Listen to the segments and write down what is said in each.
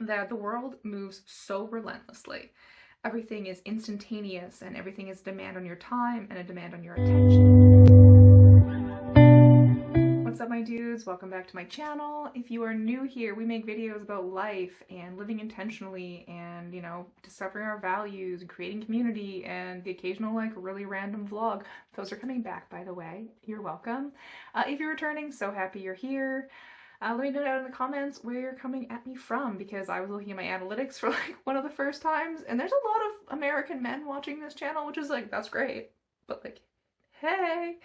that the world moves so relentlessly. Everything is instantaneous and everything is a demand on your time and a demand on your attention. What's up, my dudes? Welcome back to my channel. If you are new here, we make videos about life and living intentionally and, discovering our values and creating community and the occasional, really random vlog. Those are coming back, by the way. You're welcome. If you're returning, so happy you're here. Let me know down in the comments where you're coming at me from, because I was looking at my analytics for one of the first times, and there's a lot of American men watching this channel, which is that's great, but hey!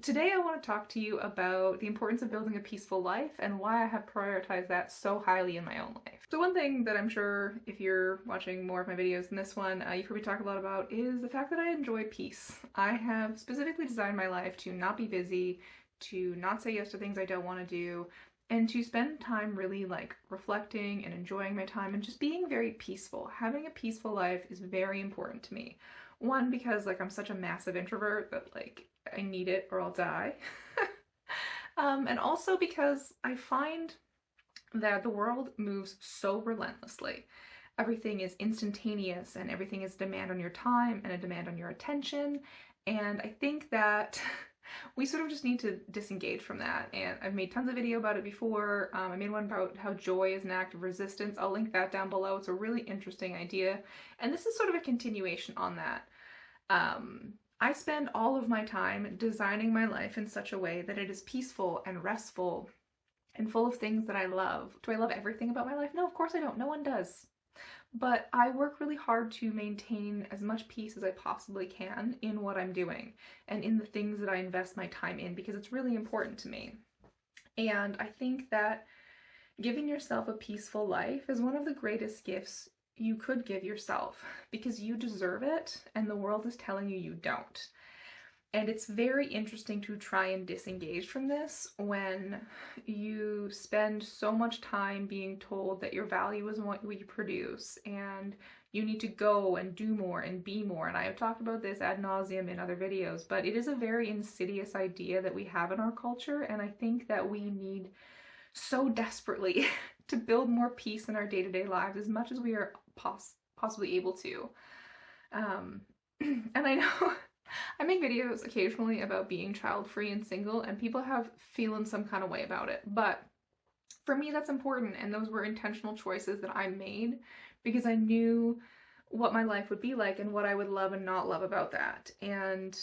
Today I want to talk to you about the importance of building a peaceful life and why I have prioritized that so highly in my own life. So one thing that I'm sure if you're watching more of my videos than this one, you've heard me talk a lot about is the fact that I enjoy peace. I have specifically designed my life to not be busy, to not say yes to things I don't want to do, and to spend time really reflecting and enjoying my time and just being very peaceful. Having a peaceful life is very important to me. One, because I'm such a massive introvert that I need it or I'll die. And also because I find that the world moves so relentlessly. Everything is instantaneous and everything is a demand on your time and a demand on your attention. And I think that we sort of just need to disengage from that, and I've made tons of video about it before. I made one about how joy is an act of resistance. I'll link that down below. It's a really interesting idea, and this is sort of a continuation on that. I spend all of my time designing my life in such a way that it is peaceful and restful and full of things that I love. Do I love everything about my life? No, of course I don't. No one does. But I work really hard to maintain as much peace as I possibly can in what I'm doing and in the things that I invest my time in, because it's really important to me. And I think that giving yourself a peaceful life is one of the greatest gifts you could give yourself, because you deserve it and the world is telling you you don't. And it's very interesting to try and disengage from this when you spend so much time being told that your value is what you produce and you need to go and do more and be more. And I have talked about this ad nauseum in other videos, but it is a very insidious idea that we have in our culture, and I think that we need so desperately to build more peace in our day-to-day lives as much as we are possibly able to. And I know I make videos occasionally about being child-free and single, and people have feeling some kind of way about it. But for me, that's important, and those were intentional choices that I made because I knew what my life would be like and what I would love and not love about that. And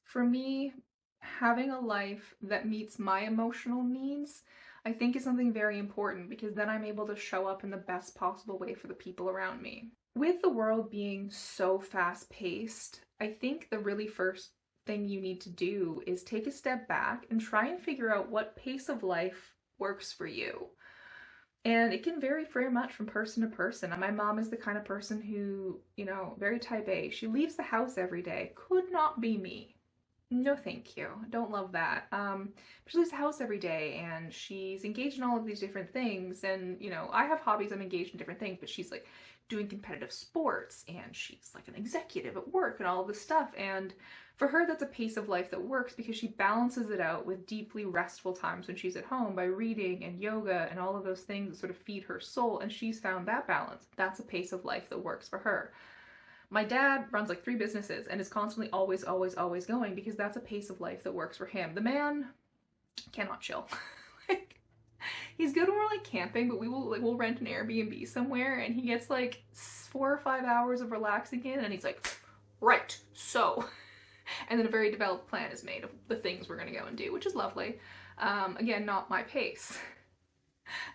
for me, having a life that meets my emotional needs, I think, is something very important, because then I'm able to show up in the best possible way for the people around me. With the world being so fast-paced, I think the really first thing you need to do is take a step back and try and figure out what pace of life works for you. And it can vary very much from person to person. My mom is the kind of person who, very type A. She leaves the house every day. Could not be me. No thank you. Don't love that. She leaves the house every day and she's engaged in all of these different things, and I have hobbies, I'm engaged in different things, but she's doing competitive sports and she's an executive at work and all of this stuff, and for her that's a pace of life that works because she balances it out with deeply restful times when she's at home by reading and yoga and all of those things that sort of feed her soul, and she's found that balance. That's a pace of life that works for her. My dad runs 3 businesses and is constantly always going, because that's a pace of life that works for him. The man cannot chill. He's good when we're camping, but we'll rent an Airbnb somewhere and he gets 4 or 5 hours of relaxing in and he's right, so. And then a very developed plan is made of the things we're gonna go and do, which is lovely. Again, not my pace.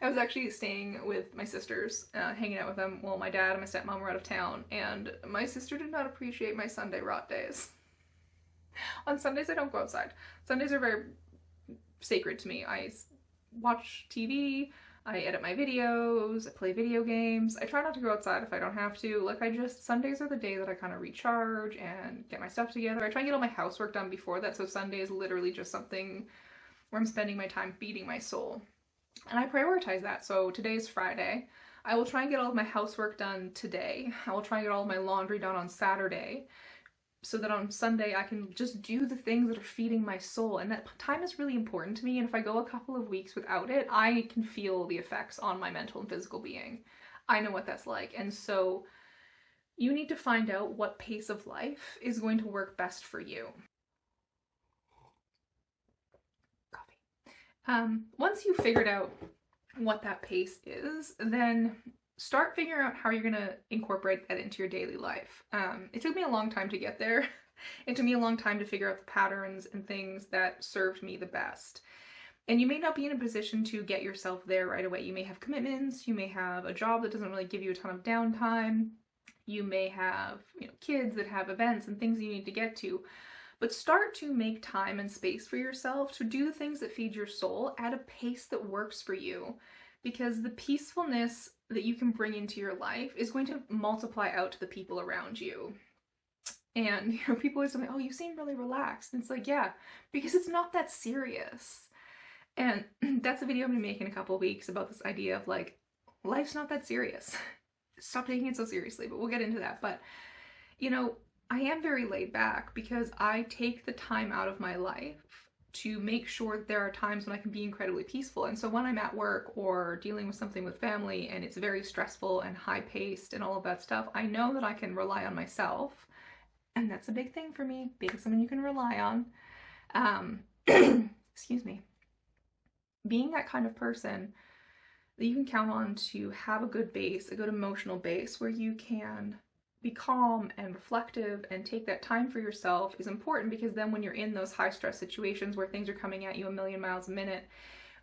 I was actually staying with my sisters, hanging out with them while my dad and my stepmom were out of town, and my sister did not appreciate my Sunday rot days. On Sundays I don't go outside. Sundays are very sacred to me. I watch TV, I edit my videos, I play video games. I try not to go outside if I don't have to. Sundays are the day that I kind of recharge and get my stuff together. I try and get all my housework done before that, so Sunday is literally just something where I'm spending my time feeding my soul. And I prioritize that. So today's Friday. I will try and get all of my housework done today. I will try and get all of my laundry done on Saturday. so that on Sunday I can just do the things that are feeding my soul. And that time is really important to me. And if I go a couple of weeks without it, I can feel the effects on my mental and physical being. I know what that's like. And so you need to find out what pace of life is going to work best for you. Coffee. Once you've figured out what that pace is, then start figuring out how you're going to incorporate that into your daily life. It took me a long time to get there. It took me a long time to figure out the patterns and things that served me the best. And you may not be in a position to get yourself there right away. You may have commitments, you may have a job that doesn't really give you a ton of downtime, you may have, kids that have events and things you need to get to. But start to make time and space for yourself to do the things that feed your soul at a pace that works for you. Because the peacefulness that you can bring into your life is going to multiply out to the people around you. And people always say, oh, you seem really relaxed. And it's like, yeah, because it's not that serious. And that's a video I'm gonna make in a couple of weeks about this idea of like, life's not that serious. Stop taking it so seriously, but we'll get into that. But, I am very laid back because I take the time out of my life to make sure that there are times when I can be incredibly peaceful. And so when I'm at work or dealing with something with family and it's very stressful and high paced and all of that stuff, I know that I can rely on myself. And that's a big thing for me, being someone you can rely on. Excuse me. Being that kind of person that you can count on to have a good base, a good emotional base where you can be calm and reflective and take that time for yourself is important, because then when you're in those high stress situations where things are coming at you a million miles a minute,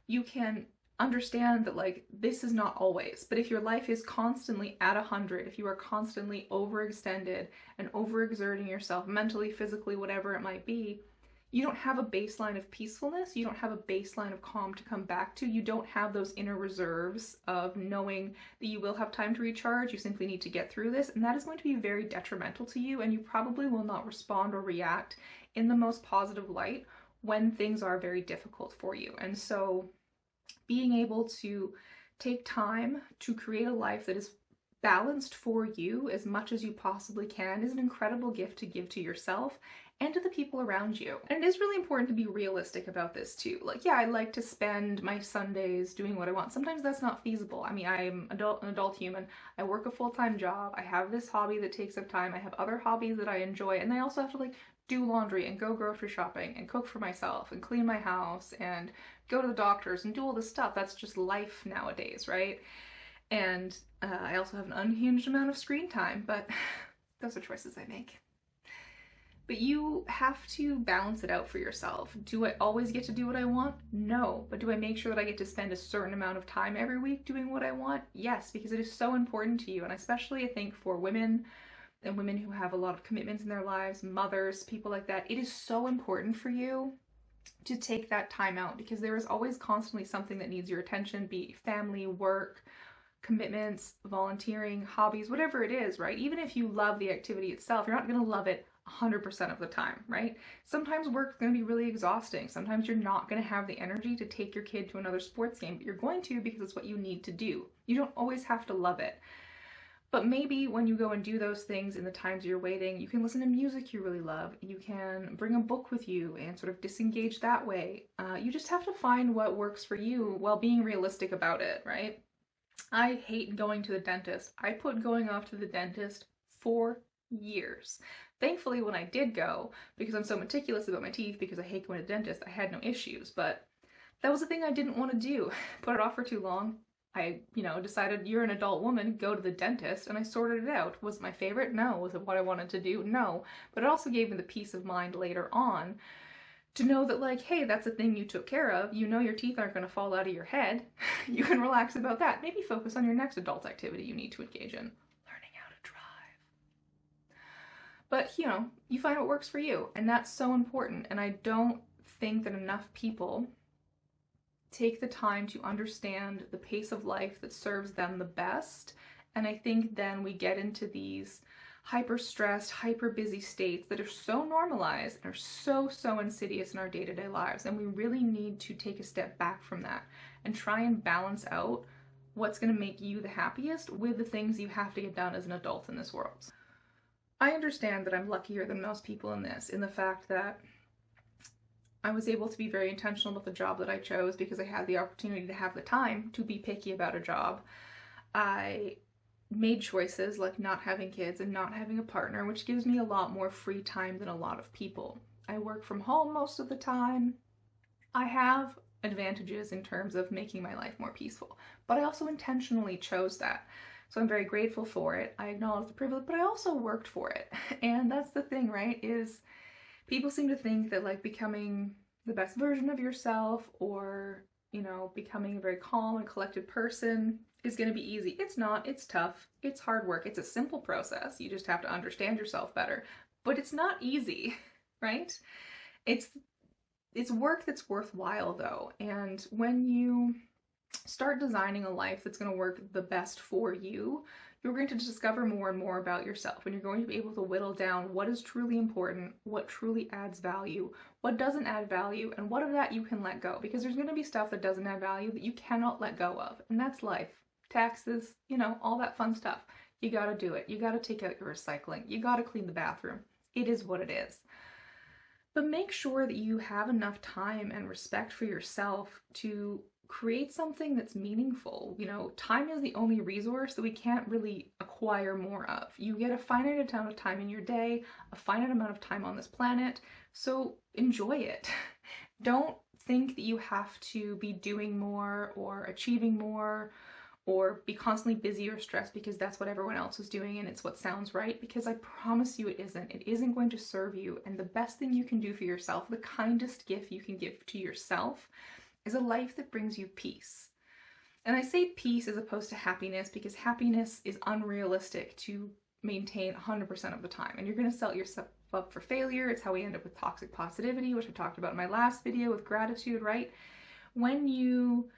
you can understand that like this is not always. But if your life is constantly at 100, if you are constantly overextended and overexerting yourself mentally, physically, whatever it might be, you don't have a baseline of peacefulness, you don't have a baseline of calm to come back to, you don't have those inner reserves of knowing that you will have time to recharge, you simply need to get through this, and that is going to be very detrimental to you, and you probably will not respond or react in the most positive light when things are very difficult for you. And so being able to take time to create a life that is balanced for you as much as you possibly can is an incredible gift to give to yourself and to the people around you. And it is really important to be realistic about this too. Like, yeah, I like to spend my Sundays doing what I want. Sometimes that's not feasible. I mean, I'm an adult human. I work a full-time job. I have this hobby that takes up time. I have other hobbies that I enjoy. And I also have to like do laundry and go grocery shopping and cook for myself and clean my house and go to the doctors and do all this stuff. That's just life nowadays, right? And I also have an unhinged amount of screen time, but those are choices I make. But you have to balance it out for yourself. Do I always get to do what I want? No. But do I make sure that I get to spend a certain amount of time every week doing what I want? Yes, because it is so important to you. And especially I think for women and women who have a lot of commitments in their lives, mothers, people like that, it is so important for you to take that time out, because there is always constantly something that needs your attention, be it family, work, commitments, volunteering, hobbies, whatever it is, right? Even if you love the activity itself, you're not going to love it 100% of the time, right? Sometimes work's going to be really exhausting. Sometimes you're not going to have the energy to take your kid to another sports game, but you're going to because it's what you need to do. You don't always have to love it. But maybe when you go and do those things in the times you're waiting, you can listen to music you really love. You can bring a book with you and sort of disengage that way. You just have to find what works for you while being realistic about it, right? I hate going to the dentist. I put going off to the dentist for years. Thankfully, when I did go, because I'm so meticulous about my teeth, because I hate going to the dentist, I had no issues. But that was the thing I didn't want to do. Put it off for too long. I, decided you're an adult woman, go to the dentist, and I sorted it out. Was it my favorite? No. Was it what I wanted to do? No. But it also gave me the peace of mind later on to know that, like, hey, that's a thing you took care of. You know your teeth aren't going to fall out of your head. You can relax about that. Maybe focus on your next adult activity you need to engage in. Learning how to drive. But, you find what works for you, and that's so important. And I don't think that enough people take the time to understand the pace of life that serves them the best. And I think then we get into these hyper stressed, hyper busy states that are so normalized and are so insidious in our day-to-day lives. And we really need to take a step back from that and try and balance out what's going to make you the happiest with the things you have to get done as an adult in this world. I understand that I'm luckier than most people in this, in the fact that I was able to be very intentional with the job that I chose because I had the opportunity to have the time to be picky about a job. I made choices like not having kids and not having a partner, which gives me a lot more free time than a lot of people. I work from home most of the time. I have advantages in terms of making my life more peaceful, but I also intentionally chose that. So I'm very grateful for it. I acknowledge the privilege, but I also worked for it. And that's the thing, right? Is people seem to think that like becoming the best version of yourself or, becoming a very calm and collected person is going to be easy. It's not. It's tough. It's hard work. It's a simple process. You just have to understand yourself better. But it's not easy, right? It's work that's worthwhile though. And when you start designing a life that's going to work the best for you, you're going to discover more and more about yourself, and you're going to be able to whittle down what is truly important, what truly adds value, what doesn't add value, and what of that you can let go. Because there's going to be stuff that doesn't add value that you cannot let go of, and that's life. Taxes, all that fun stuff. You gotta do it. You gotta take out your recycling. You gotta clean the bathroom. It is what it is. But make sure that you have enough time and respect for yourself to create something that's meaningful. Time is the only resource that we can't really acquire more of. You get a finite amount of time in your day, a finite amount of time on this planet, so enjoy it. Don't think that you have to be doing more or achieving more or be constantly busy or stressed because that's what everyone else is doing and it's what sounds right, because I promise you it isn't. It isn't going to serve you, and the best thing you can do for yourself, the kindest gift you can give to yourself, is a life that brings you peace. And I say peace as opposed to happiness because happiness is unrealistic to maintain 100% of the time, and you're going to set yourself up for failure. It's how we end up with toxic positivity, which I talked about in my last video with gratitude, right? When you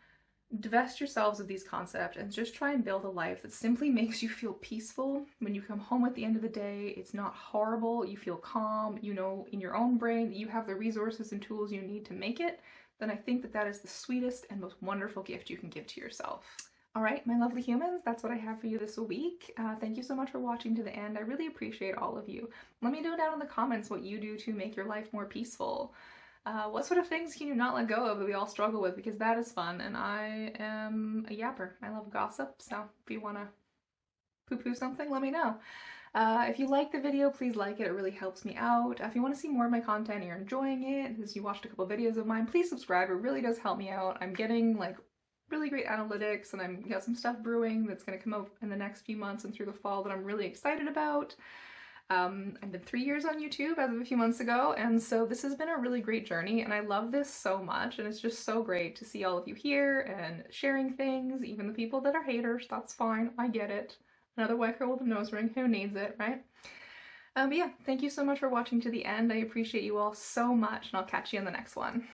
divest yourselves of these concepts and just try and build a life that simply makes you feel peaceful. When you come home at the end of the day, it's not horrible, you feel calm, in your own brain that you have the resources and tools you need to make it, then I think that that is the sweetest and most wonderful gift you can give to yourself. All right, my lovely humans, that's what I have for you this week. Thank you so much for watching to the end. I really appreciate all of you. Let me know down in the comments what you do to make your life more peaceful. What sort of things can you not let go of that we all struggle with? Because that is fun, and I am a yapper. I love gossip, so if you want to poo-poo something, let me know. If you like the video, please like it. It really helps me out. If you want to see more of my content and you're enjoying it, as you watched a couple videos of mine, please subscribe. It really does help me out. I'm getting really great analytics, and I've got some stuff brewing that's going to come out in the next few months and through the fall that I'm really excited about. I've been 3 years on YouTube as of a few months ago, and so this has been a really great journey, and I love this so much, and it's just so great to see all of you here and sharing things, even the people that are haters. That's fine, I get it. Another white girl with a nose ring, who needs it, right? But yeah, thank you so much for watching to the end. I appreciate you all so much, and I'll catch you in the next one.